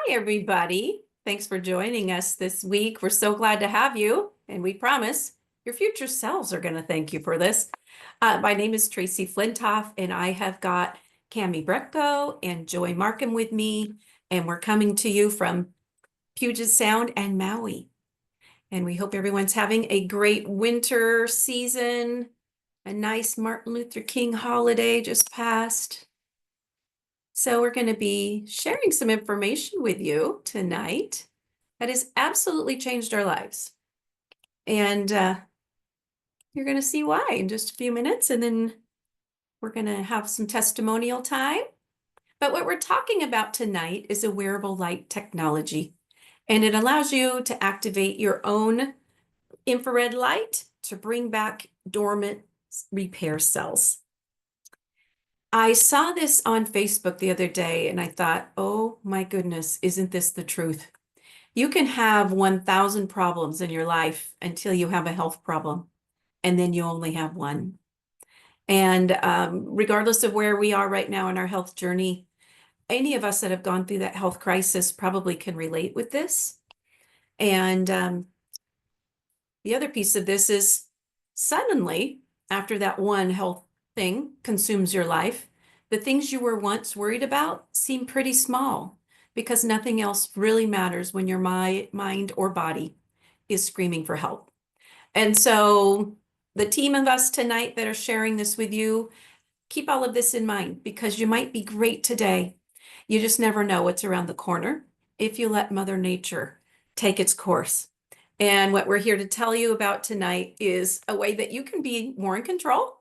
Hi, everybody. Thanks for joining us this week. We're so glad to have you, and we promise your future selves are going to thank you for this. My name is Tracey Flintoff, and I have got Cami Brecko and Joy Markham with me, and we're coming to you from Puget Sound and Maui. And we hope everyone's having a great winter season, a nice Martin Luther King holiday just passed. So we're going to be sharing some information with you tonight that has absolutely changed our lives. And you're going to see why in just a few minutes, and then we're going to have some testimonial time. But what we're talking about tonight is a wearable light technology, and it allows you to activate your own infrared light to bring back dormant repair cells. I saw this on Facebook the other day and I thought, oh my goodness, isn't this the truth? You can have 1,000 problems in your life until you have a health problem, and then you only have one. And regardless of where we are right now in our health journey, any of us that have gone through that health crisis probably can relate with this. And the other piece of this is suddenly, after that one health thing consumes your life, the things you were once worried about seem pretty small because nothing else really matters when your mind or body is screaming for help. And so the team of us tonight that are sharing this with you, keep all of this in mind because you might be great today. You just never know what's around the corner if you let Mother Nature take its course. And what we're here to tell you about tonight is a way that you can be more in control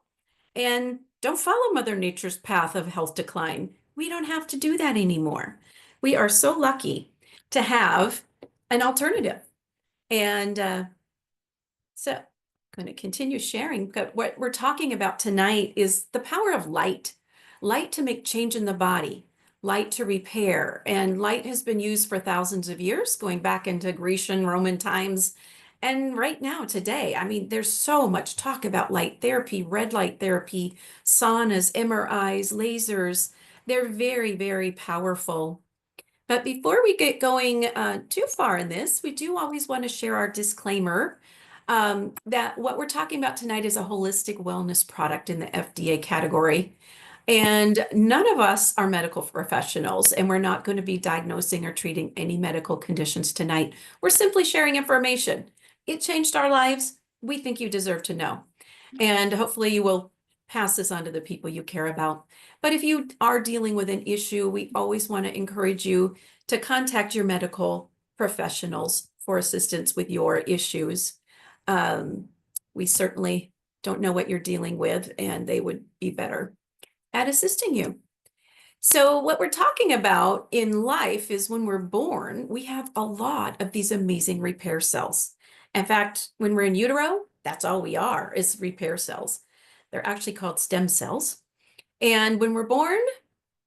and don't follow Mother Nature's path of health decline. We don't have to do that anymore. We are so lucky to have an alternative. And so I'm going to continue sharing. But what we're talking about tonight is the power of light, light to make change in the body, light to repair. And light has been used for thousands of years, going back into Grecian, Roman times. And right now, today, I mean, there's so much talk about light therapy, red light therapy, saunas, MRIs, lasers. They're very, very powerful. But before we get going too far in this, we do always want to share our disclaimer that what we're talking about tonight is a holistic wellness product in the FDA category. And none of us are medical professionals, and we're not going to be diagnosing or treating any medical conditions tonight. We're simply sharing information. It changed our lives. We think you deserve to know. And hopefully you will pass this on to the people you care about. But if you are dealing with an issue, we always want to encourage you to contact your medical professionals for assistance with your issues. We certainly don't know what you're dealing with, and they would be better at assisting you. So what we're talking about in life is when we're born, we have a lot of these amazing repair cells. In fact, when we're in utero, that's all we are is repair cells. They're actually called stem cells. And when we're born,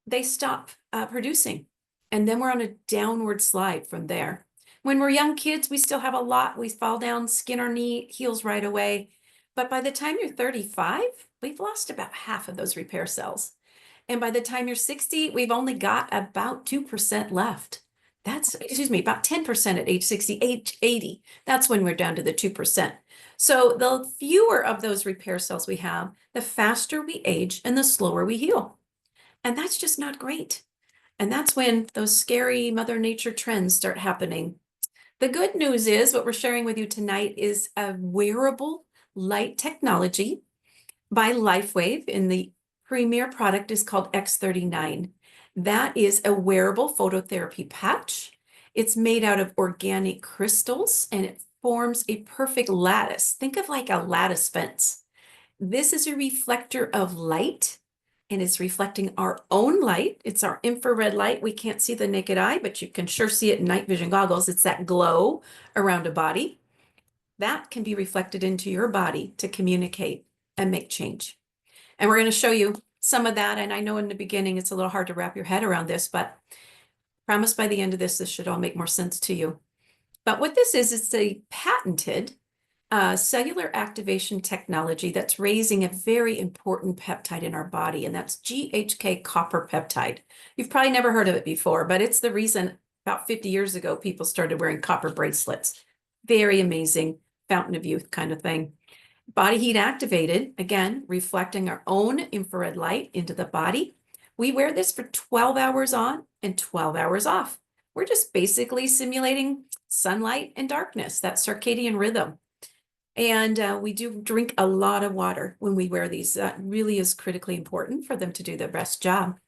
they stop producing. And then we're on a downward slide from there. When we're young kids, we still have a lot. We fall down, skin our knee, heals right away. But by the time you're 35, we've lost about half of those repair cells. And by the time you're 60, we've only got about 2% left. That's, excuse me, about 10% at age 60, age 80. That's when we're down to the 2%. So the fewer of those repair cells we have, the faster we age and the slower we heal. And that's just not great. And that's when those scary Mother Nature trends start happening. The good news is what we're sharing with you tonight is a wearable light technology by LifeWave, and the premier product is called X39. That is a wearable phototherapy patch. It's made out of organic crystals and it forms a perfect lattice. Think of like a lattice fence. This is a reflector of light, and it's reflecting our own light. It's our infrared light. We can't see the naked eye, but you can sure see it in night vision goggles. It's that glow around a body. That can be reflected into your body to communicate and make change. And we're going to show you some of that. And I know in the beginning, it's a little hard to wrap your head around this, but promise by the end of this should all make more sense to you. But what this is, it's a patented cellular activation technology that's raising a very important peptide in our body, and that's GHK copper peptide. You've probably never heard of it before, but it's the reason about 50 years ago, people started wearing copper bracelets. Very amazing, fountain of youth kind of thing. Body heat activated, again, reflecting our own infrared light into the body. We wear this for 12 hours on and 12 hours off. We're just basically simulating sunlight and darkness, that circadian rhythm. And we do drink a lot of water when we wear these. That really is critically important for them to do the best job.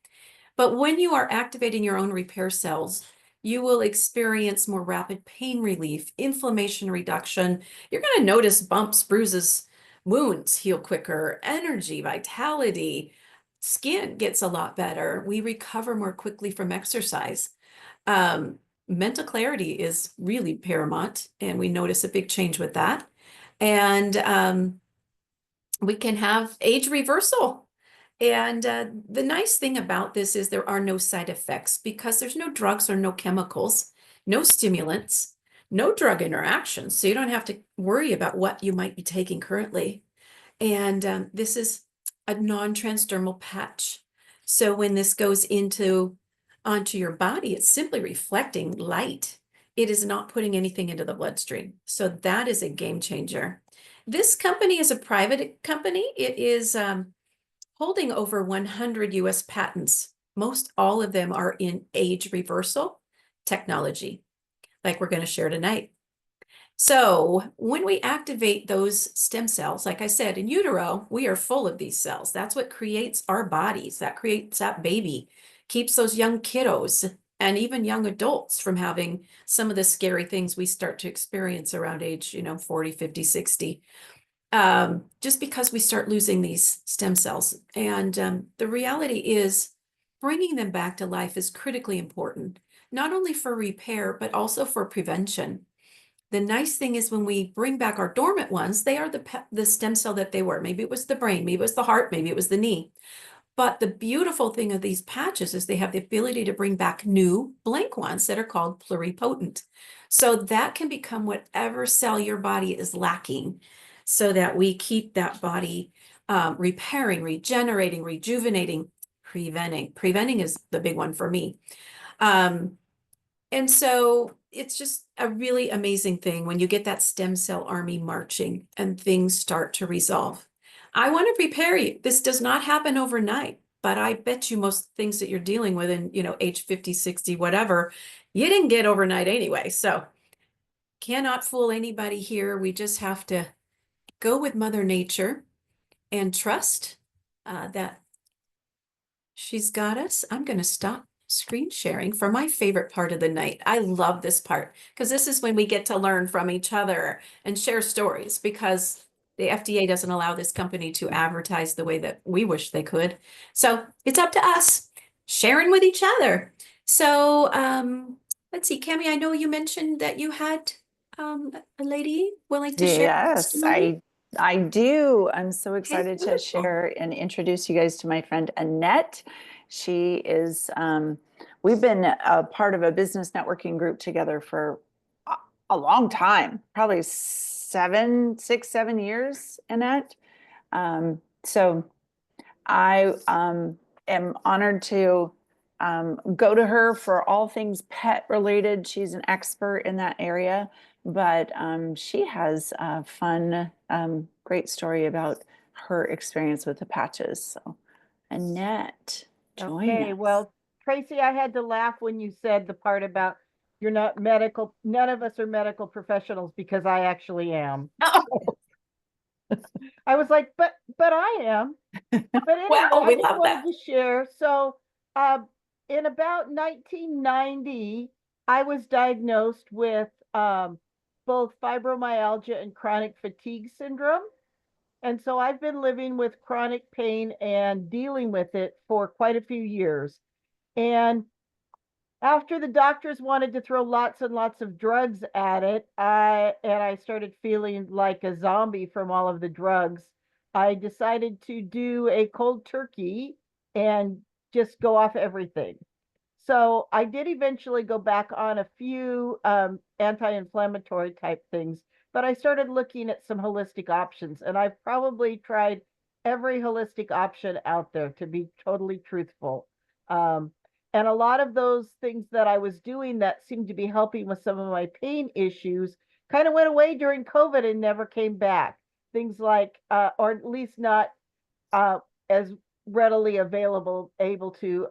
But when you are activating your own repair cells, you will experience more rapid pain relief, inflammation reduction. You're going to notice bumps, bruises, wounds heal quicker, energy, vitality, skin gets a lot better. We recover more quickly from exercise. Um, Mental clarity is really paramount, and we notice a big change with that. And we can have age reversal. And the nice thing about this is there are no side effects because there's no drugs or no chemicals, no stimulants, no drug interactions. So you don't have to worry about what you might be taking currently. And this is a non-transdermal patch. So when this goes onto your body, it's simply reflecting light. It is not putting anything into the bloodstream. So that is a game changer. This company is a private company. It is holding over 100 US patents. Most all of them are in age reversal technology, like we're going to share tonight. So when we activate those stem cells, like I said, in utero, we are full of these cells. That's what creates our bodies. That creates that baby, keeps those young kiddos and even young adults from having some of the scary things we start to experience around age, 40, 50, 60. Just because we start losing these stem cells. And the reality is bringing them back to life is critically important, not only for repair, but also for prevention. The nice thing is when we bring back our dormant ones, they are the stem cell that they were. Maybe it was the brain, maybe it was the heart, maybe it was the knee. But the beautiful thing of these patches is they have the ability to bring back new blank ones that are called pluripotent. So that can become whatever cell your body is lacking so that we keep that body repairing, regenerating, rejuvenating, preventing. Preventing is the big one for me. And so it's just a really amazing thing when you get that stem cell army marching and things start to resolve. I want to prepare you. This does not happen overnight, but I bet you most things that you're dealing with in, age 50, 60, whatever, you didn't get overnight anyway. So cannot fool anybody here. We just have to go with Mother Nature and trust that she's got us. I'm going to stop screen sharing for my favorite part of the night. I love this part because this is when we get to learn from each other and share stories because the FDA doesn't allow this company to advertise the way that we wish they could. So it's up to us sharing with each other. So let's see, Cami, I know you mentioned that you had a lady willing to share. Yes, I do. I'm so Okay, excited to wonderful. share and introduce you guys to my friend Annette. She is, we've been a part of a business networking group together for a long time, probably 6, 7 years, Annette. So I am honored to go to her for all things pet related. She's an expert in that area, but she has a fun, great story about her experience with the patches. So, Annette, join Okay, us. well, Tracy, I had to laugh when you said the part about you're not medical. None of us are medical professionals because I actually am. Oh, I was like, but I am. But anyway, well, I we just love wanted that. to share. So, in about 1990, I was diagnosed with both fibromyalgia and chronic fatigue syndrome. And so I've been living with chronic pain and dealing with it for quite a few years. And after the doctors wanted to throw lots and lots of drugs at it, I started feeling like a zombie from all of the drugs. I decided to do a cold turkey and just go off everything. So I did eventually go back on a few anti-inflammatory type things, but I started looking at some holistic options, and I've probably tried every holistic option out there, to be totally truthful. Um, And a lot of those things that I was doing that seemed to be helping with some of my pain issues kind of went away during COVID and never came back. Things like, or at least not as readily available, able to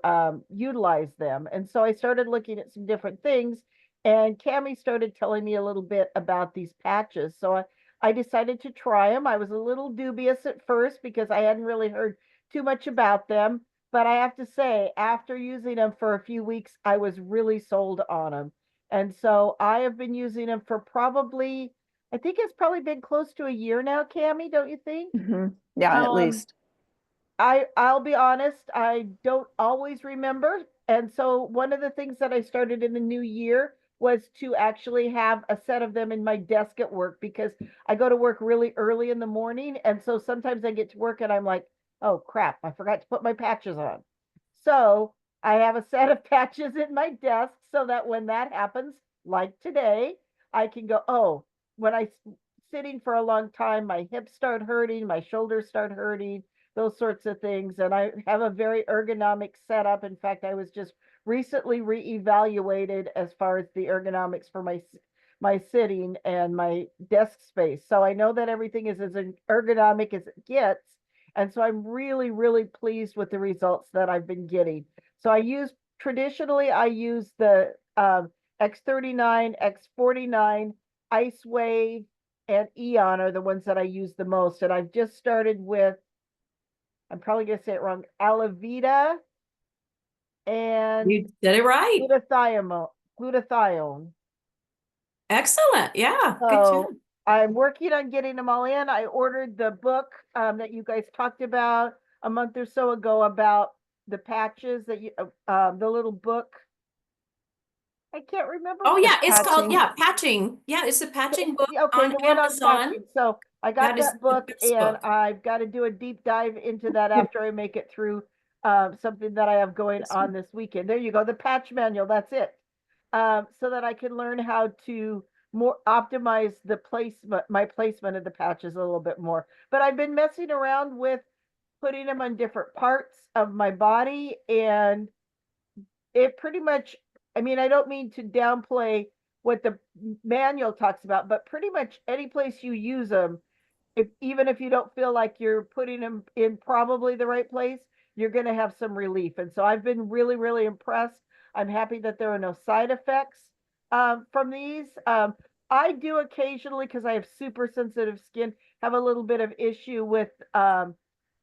utilize them. And so I started looking at some different things, and Cami started telling me a little bit about these patches. So I decided to try them. I was a little dubious at first because I hadn't really heard too much about them. But I have to say, after using them for a few weeks, I was really sold on them. And so I have been using them for probably, I think it's probably been close to a year now, Cami, don't you think? Yeah, at Um, least. I'll be honest, I don't always remember. And so one of the things that I started in the new year was to actually have a set of them in my desk at work because I go to work really early in the morning. And so sometimes I get to work and I'm like, oh crap, I forgot to put my patches on. So I have a set of patches in my desk so that when that happens, like today, I can go, oh, when I sitting for a long time, my hips start hurting, my shoulders start hurting, those sorts of things. And I have a very ergonomic setup. In fact, I was just recently reevaluated as far as the ergonomics for my sitting and my desk space. So I know that everything is as ergonomic as it gets. And so I'm really, really pleased with the results that I've been getting. So traditionally, I use the X39, X49, Ice Wave, and Eon are the ones that I use the most. And I've just started with, I'm probably going to say it wrong, Alavita and You did it right. glutathione. Excellent. Yeah, good job. So I'm working on getting them all in. I ordered the book that you guys talked about a month or so ago about the patches that the little book. I can't remember Oh what yeah, it's it's called, Patching. yeah, patching. Yeah, it's a patching book okay, on the one on Amazon. patching. So I got That is that the book best and book. I've got to do a deep dive into that after I make it through something that I have going on this weekend. There you go, the patch manual, that's it. So that I can learn how to more optimize my placement of the patches a little bit more. But I've been messing around with putting them on different parts of my body, and it pretty much, I mean, I don't mean to downplay what the manual talks about, but pretty much any place you use them, even if you don't feel like you're putting them in probably the right place, you're going to have some relief. And so I've been really, really impressed. I'm happy that there are no side effects from these. I do occasionally, because I have super sensitive skin, have a little bit of issue with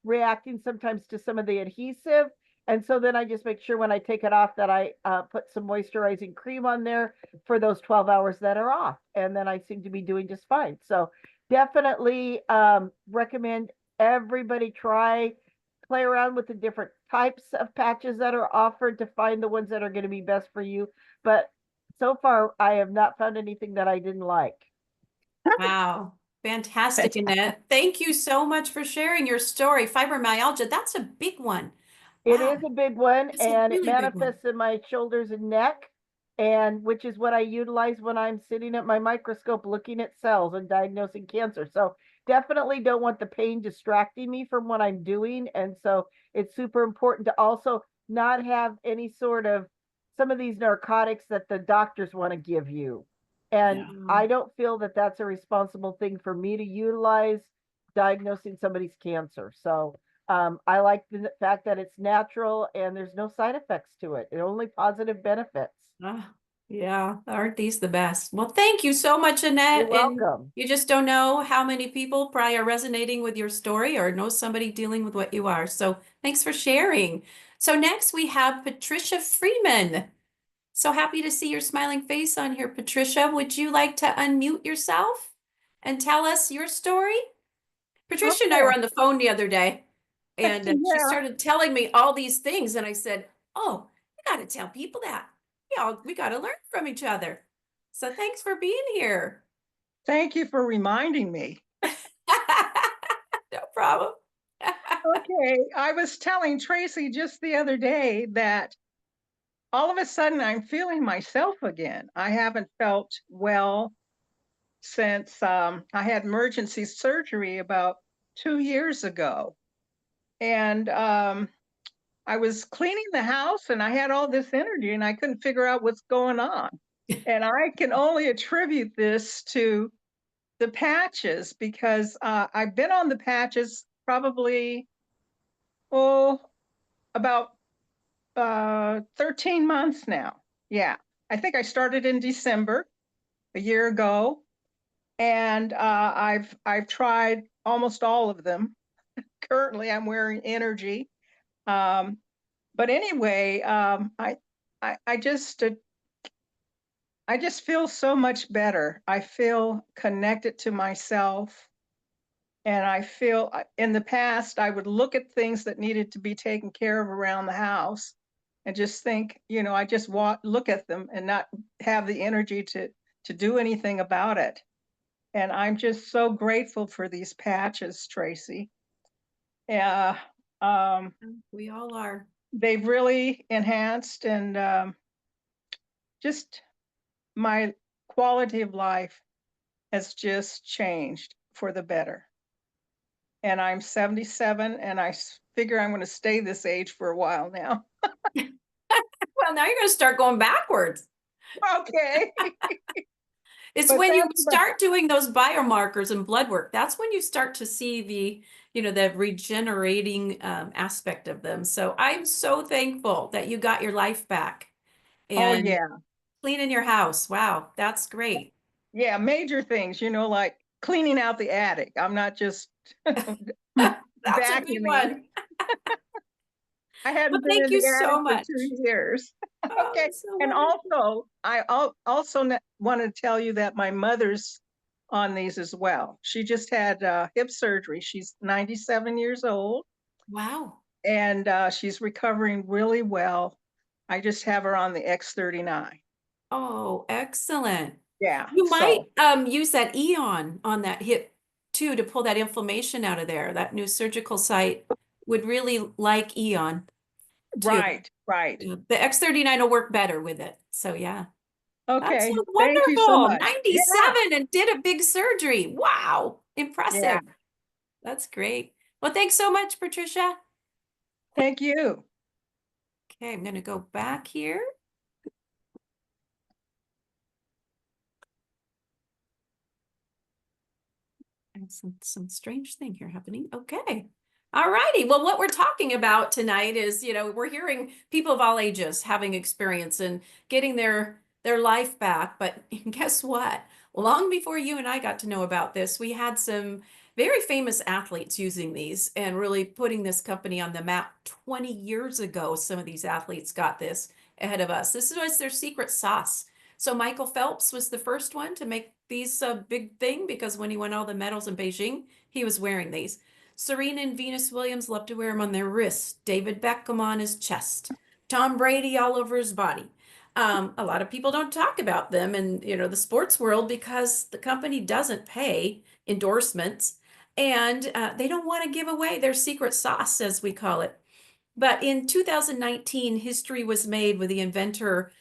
reacting sometimes to some of the adhesive. And so then I just make sure when I take it off that I put some moisturizing cream on there for those 12 hours that are off. And then I seem to be doing just fine. So definitely recommend everybody play around with the different types of patches that are offered to find the ones that are going to be best for you. But so far, I have not found anything that I didn't like. Wow. Fantastic, Annette. Thank you so much for sharing your story. Fibromyalgia, that's a big one. It is Wow. a big one, It's a and it really big one. manifests in my shoulders and neck, and which is what I utilize when I'm sitting at my microscope looking at cells and diagnosing cancer. So definitely don't want the pain distracting me from what I'm doing. And so it's super important to also not have any sort of some of these narcotics that the doctors want to give you. And Yeah. I don't feel that that's a responsible thing for me to utilize diagnosing somebody's cancer. So I like the fact that it's natural and there's no side effects to it. It only positive benefits. Ah, yeah, aren't these the best? Well, thank you so much, You're Annette. And welcome. you just don't know how many people probably are resonating with your story or know somebody dealing with what you are. So thanks for sharing. So next we have Patricia Freeman. So happy to see your smiling face on here, Patricia. Would you like to unmute yourself and tell us your story? Patricia and I Okay. were on the phone the other day, and she Yeah. started telling me all these things, and I said, "Oh, we got to tell people that. Yeah, we got to learn from each other." So thanks for being here. Thank you for reminding me. No problem. Okay. I was telling Tracy just the other day that all of a sudden I'm feeling myself again. I haven't felt well since I had emergency surgery about 2 years ago. And I was cleaning the house and I had all this energy and I couldn't figure out what's going on. And I can only attribute this to the patches because I've been on the patches probably, oh, about 13 months now. Yeah. I think I started in December a year ago, and I've tried almost all of them. Currently, I'm wearing Energy. But anyway, I just feel so much better. I feel connected to myself. And I feel in the past, I would look at things that needed to be taken care of around the house and just think, I just look at them and not have the energy to do anything about it. And I'm just so grateful for these patches, Tracey. Yeah, We all are. they've really enhanced and just my quality of life has just changed for the better. And I'm 77 and I figure I'm going to stay this age for a while now. Well, now you're going to start going backwards. Okay. It's But when you that's start doing those biomarkers and blood work, that's when you start to see the regenerating aspect of them. So I'm so thankful that you got your life back Oh and yeah. cleaning your house. Wow, that's great. Yeah, major things, like cleaning out the attic. I'm not just That's a big vacuuming. one. I Well, hadn't been thank in you the attic so for much. 2 years. Oh, Okay. that's so And wonderful. also want to tell you that my mother's on these as well. She just had hip surgery. She's 97 years old Wow. and she's recovering really well. I just have her on the X39. Oh, excellent. Yeah. You might So, use that Eon on that hip too to pull that inflammation out of there. That new surgical site would really like Eon too. right, right. Yeah, the X39 will work better with it. So yeah, that's Okay. so Thank you so wonderful. much. Yeah. 97 and did a big surgery. Wow, Yeah. impressive. That's great. Well, thanks so much, Patricia. Thank you. Okay, I'm going to go back here. And some strange thing here happening. Okay. All righty. Well, what we're talking about tonight is, we're hearing people of all ages having experience and getting their life back. But guess what? Long before you and I got to know about this, we had some very famous athletes using these and really putting this company on the map 20 years ago. Some of these athletes got this ahead of us. This was their secret sauce. So Michael Phelps was the first one to make these a big thing because when he won all the medals in Beijing, he was wearing these. Serena and Venus Williams love to wear them on their wrists. David Beckham on his chest. Tom Brady all over his body. A lot of people don't talk about them in the sports world because the company doesn't pay endorsements and they don't want to give away their secret sauce, as we call it. But in 2019, history was made with the inventor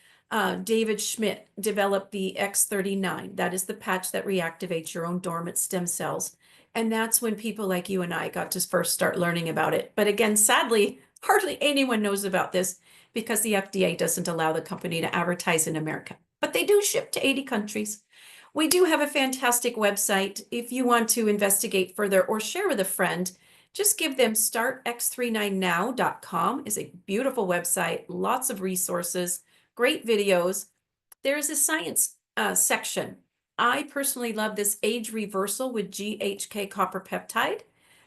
David Schmidt developed the X39. That is the patch that reactivates your own dormant stem cells. And that's when people like you and I got to first start learning about it. But again, sadly, hardly anyone knows about this because the FDA doesn't allow the company to advertise in America. But they do ship to 80 countries. We do have a fantastic website. If you want to investigate further or share with a friend, just give them startx39now.com is a beautiful website, lots of resources, great videos. There's a science section. I personally love this age reversal with GHK copper peptide.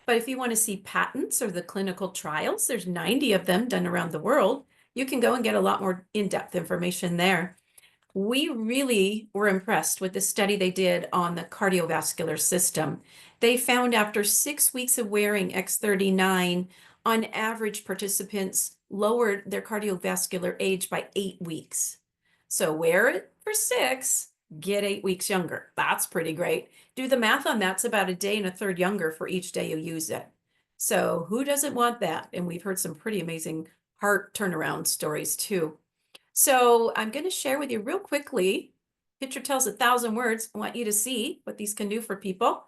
But if you want to see patents or the clinical trials, there's 90 of them done around the world. You can go and get a lot more in-depth information there. We really were impressed with the study they did on the cardiovascular system. They found after 6 weeks of wearing X39, on average, participants lowered their cardiovascular age by 8 weeks. So wear it for 6, get 8 weeks younger. That's pretty great. Do the math on that. It's about a day and a third younger for each day you use it. So who doesn't want that? And we've heard some pretty amazing heart turnaround stories too. So I'm going to share with you real quickly. Picture tells 1,000 words. I want you to see what these can do for people.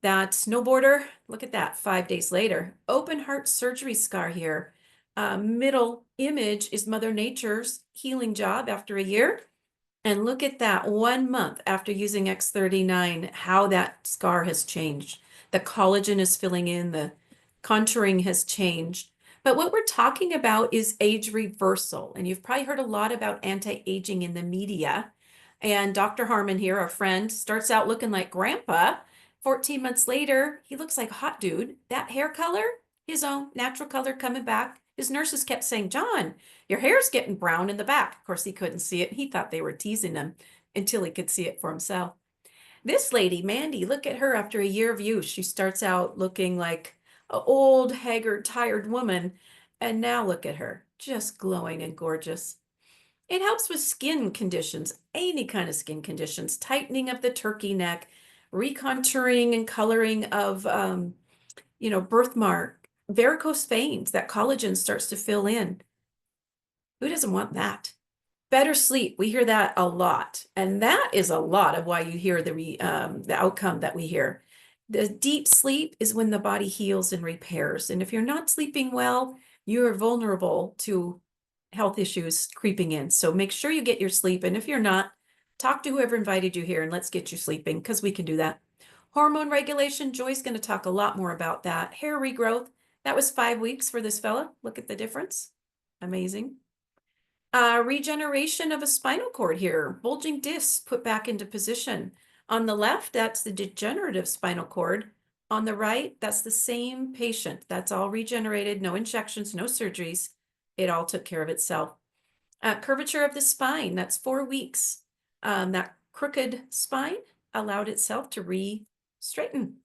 That snowboarder, look at that, 5 days later. Open heart surgery scar here. Middle image is Mother Nature's healing job after a year. And look at that 1 month after using X39, how that scar has changed. The collagen is filling in, the contouring has changed. But what we're talking about is age reversal. And you've probably heard a lot about anti-aging in the media. And Dr. Harmon here, our friend, starts out looking like grandpa. 14 months later, he looks like a hot dude. That hair color, his own natural color coming back. His nurses kept saying, John, your hair's getting brown in the back. Of course, he couldn't see it. He thought they were teasing him until he could see it for himself. This lady, Mandy, look at her after a year of use. She starts out looking like an old, haggard, tired woman. And now look at her, just glowing and gorgeous. It helps with skin conditions, any kind of skin conditions, tightening of the turkey neck, recontouring and coloring of, birthmark, varicose veins, that collagen starts to fill in. Who doesn't want that? Better sleep. We hear that a lot. And that is a lot of why you hear the outcome that we hear. The deep sleep is when the body heals and repairs. And if you're not sleeping well, you are vulnerable to health issues creeping in. So make sure you get your sleep. And if you're not, talk to whoever invited you here and let's get you sleeping because we can do that. Hormone regulation, Joy's going to talk a lot more about that. Hair regrowth, that was 5 weeks for this fella. Look at the difference. Amazing. Regeneration of a spinal cord here. Bulging discs put back into position. On the left, that's the degenerative spinal cord. On the right, that's the same patient. That's all regenerated, no injections, no surgeries. It all took care of itself. Curvature of the spine, that's 4 weeks. That crooked spine allowed itself to re-straighten.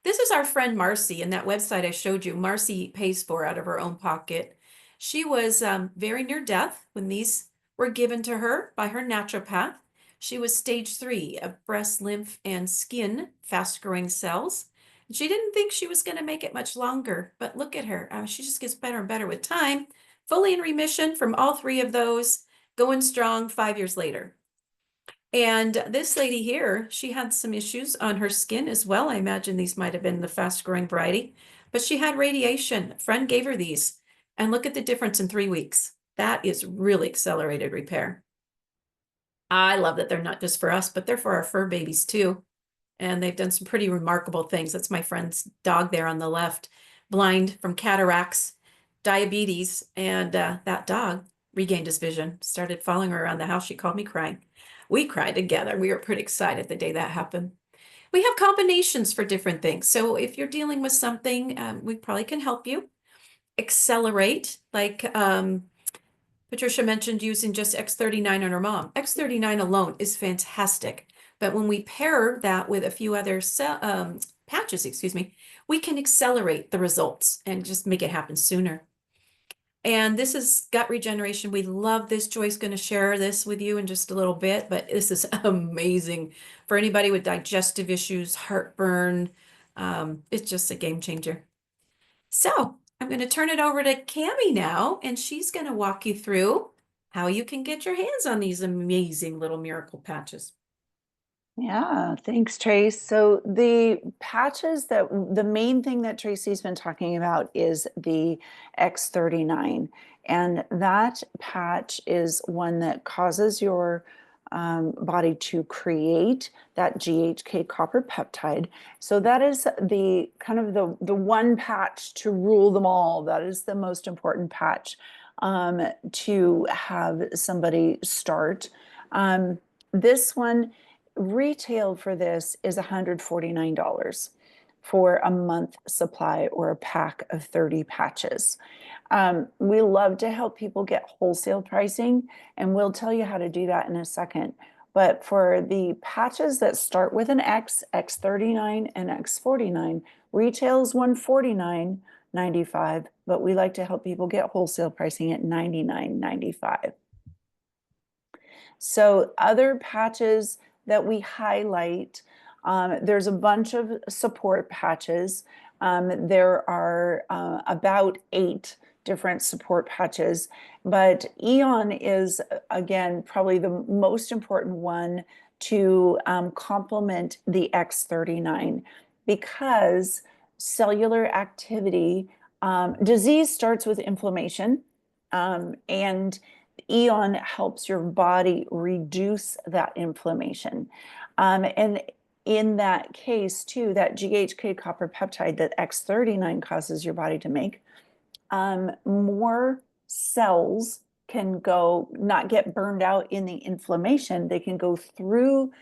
This is our friend Marcy, and that website I showed you, Marcy pays for out of her own pocket. She was very near death when these were given to her by her naturopath. She was stage 3 of breast, lymph, and skin fast-growing cells. She didn't think she was going to make it much longer, but look at her. She just gets better and better with time. Fully in remission from all 3 of those, going strong 5 years later. And this lady here, she had some issues on her skin as well. I imagine these might have been the fast-growing variety, but she had radiation. A friend gave her these. And look at the difference in 3 weeks. That is really accelerated repair. I love that they're not just for us, but they're for our fur babies too. And they've done some pretty remarkable things. That's my friend's dog there on the left, blind from cataracts, diabetes, and that dog regained his vision, started following her around the house. She called me crying. We cried together. We were pretty excited the day that happened. We have combinations for different things. So if you're dealing with something, we probably can help you. Accelerate, like Patricia mentioned using just X39 on her mom. X39 alone is fantastic, but when we pair that with a few other patches, we can accelerate the results and just make it happen sooner. And this is gut regeneration. We love this. Joy's going to share this with you in just a little bit, but this is amazing for anybody with digestive issues, heartburn. It's just a game changer. So I'm going to turn it over to Cammie now, and she's going to walk you through how you can get your hands on these amazing little miracle patches. Yeah, thanks, Trace. So the patches the main thing that Tracy's been talking about is the X39. And that patch is one that causes your body to create that GHK copper peptide. So that is the kind of the one patch to rule them all. That is the most important patch to have somebody start. This one, retail for this is $149 for a month supply or a pack of 30 patches. We love to help people get wholesale pricing, and we'll tell you how to do that in a second. But for the patches that start with an X, X39 and X49, retail is $149.95, but we like to help people get wholesale pricing at $99.95. So other patches that we highlight, there's a bunch of support patches. There are about 8 different support patches, but Eon is, again, probably the most important one to complement the X39 because cellular activity Disease starts with inflammation, and Eon helps your body reduce that inflammation. And in that case, too, that GHK copper peptide that X39 causes your body to make, more cells can go, not get burned out in the inflammation. They can go through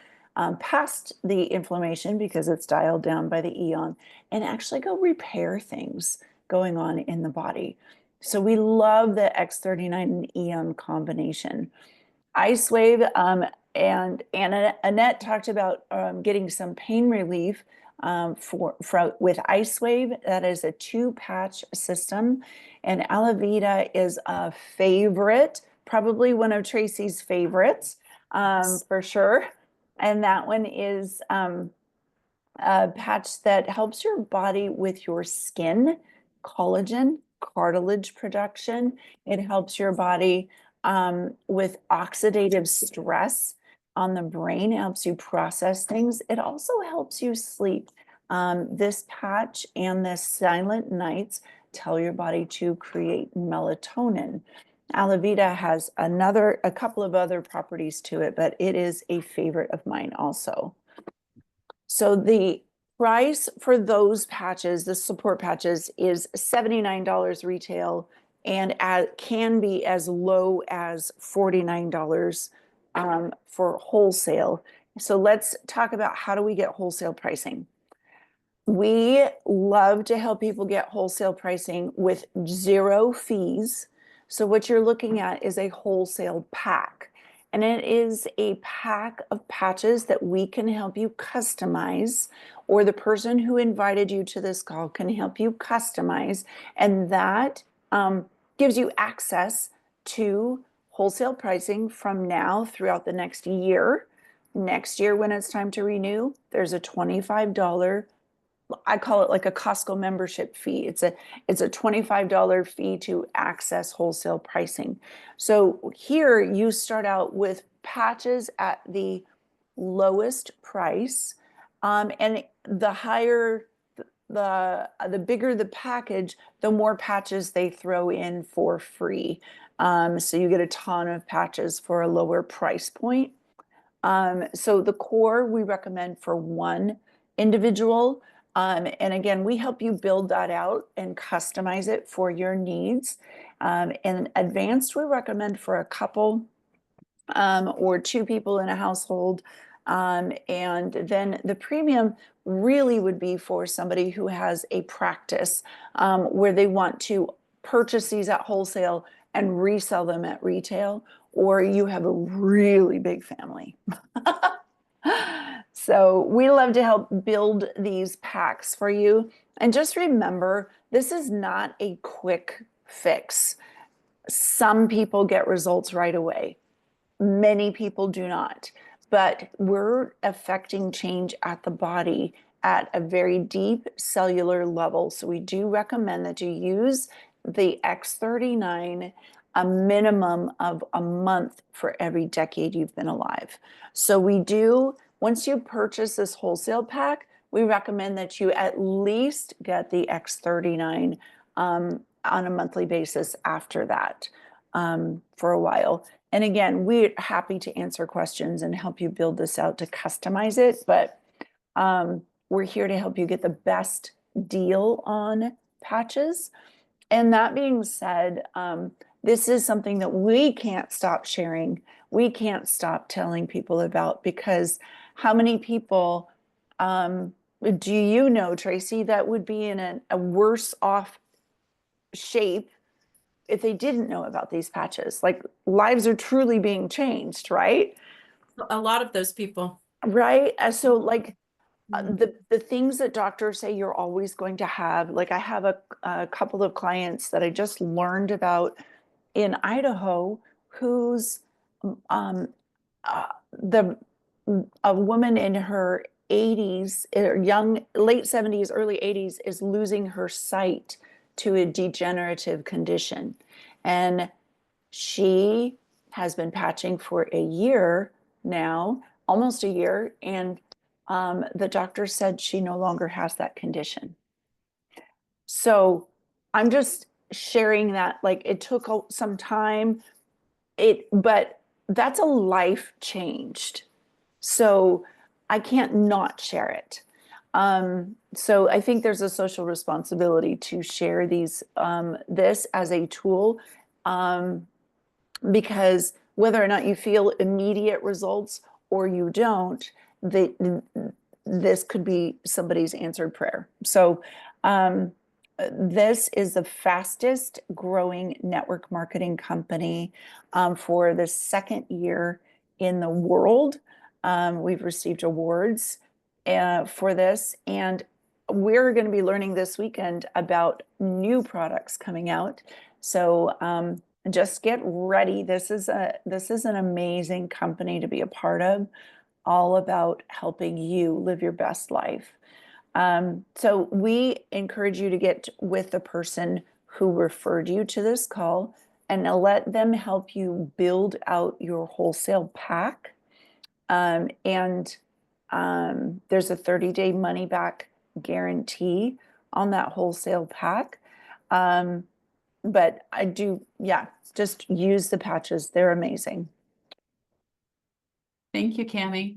past the inflammation because it's dialed down by the Eon and actually go repair things going on in the body. So we love the X39 and Eon combination. Ice Wave, and Annette talked about getting some pain relief with Ice Wave. That is a 2-patch system, and Alavita is a favorite, probably one of Tracey's favorites, for sure. And that one is a patch that helps your body with your skin, collagen, cartilage production. It helps your body with oxidative stress on the brain. It helps you process things. It also helps you sleep. This patch and the silent nights tell your body to create melatonin. Alavita has a couple of other properties to it, but it is a favorite of mine also. So the price for those patches, the support patches, is $79 retail, and can be as low as $49 for wholesale. So let's talk about how do we get wholesale pricing. We love to help people get wholesale pricing with 0 fees. So what you're looking at is a wholesale pack. And it is a pack of patches that we can help you customize, or the person who invited you to this call can help you customize. And that gives you access to wholesale pricing from now throughout the next year. Next year, when it's time to renew, there's a $25, I call it like a Costco membership fee. It's a $25 fee to access wholesale pricing. So here you start out with patches at the lowest price, and the higher the bigger the package, the more patches they throw in for free. So you get a ton of patches for a lower price point. So the core we recommend for one individual. And again, we help you build that out and customize it for your needs. And advanced, we recommend for a couple or 2 people in a household. And then the premium really would be for somebody who has a practice where they want to purchase these at wholesale and resell them at retail, or you have a really big family. So we love to help build these packs for you. And just remember, this is not a quick fix. Some people get results right away. Many people do not. But we're affecting change at the body at a very deep cellular level. So we do recommend that you use the X39 a minimum of a month for every decade you've been alive. So we do, once you purchase this wholesale pack, we recommend that you at least get the X39 on a monthly basis after that for a while. And again, we're happy to answer questions and help you build this out to customize it, but we're here to help you get the best deal on patches. And that being said, this is something that we can't stop sharing. We can't stop telling people about, because how many people do you know, Tracey, that would be in a worse off shape if they didn't know about these patches? Like, lives are truly being changed, right? A lot of those people. Right. So like the things that doctors say you're always going to have, like I have a couple of clients that I just learned about in Idaho who's a woman in her 80s, late 70s, early 80s, is losing her sight to a degenerative condition. And she has been patching for a year now, almost a year, and the doctor said she no longer has that condition. So I'm just sharing that, like, it took some time, but that's a life changed. So I can't not share it. So I think there's a social responsibility to share this as a tool, because whether or not you feel immediate results or you don't, this could be somebody's answered prayer. So this is the fastest growing network marketing company for the second year in the world. We've received awards for this, and we're going to be learning this weekend about new products coming out. So just get ready. This is an amazing company to be a part of, all about helping you live your best life. So we encourage you to get with the person who referred you to this call and let them help you build out your wholesale pack. And there's a 30-day money back guarantee on that wholesale pack. But just use the patches. They're amazing. Thank you, Cammie.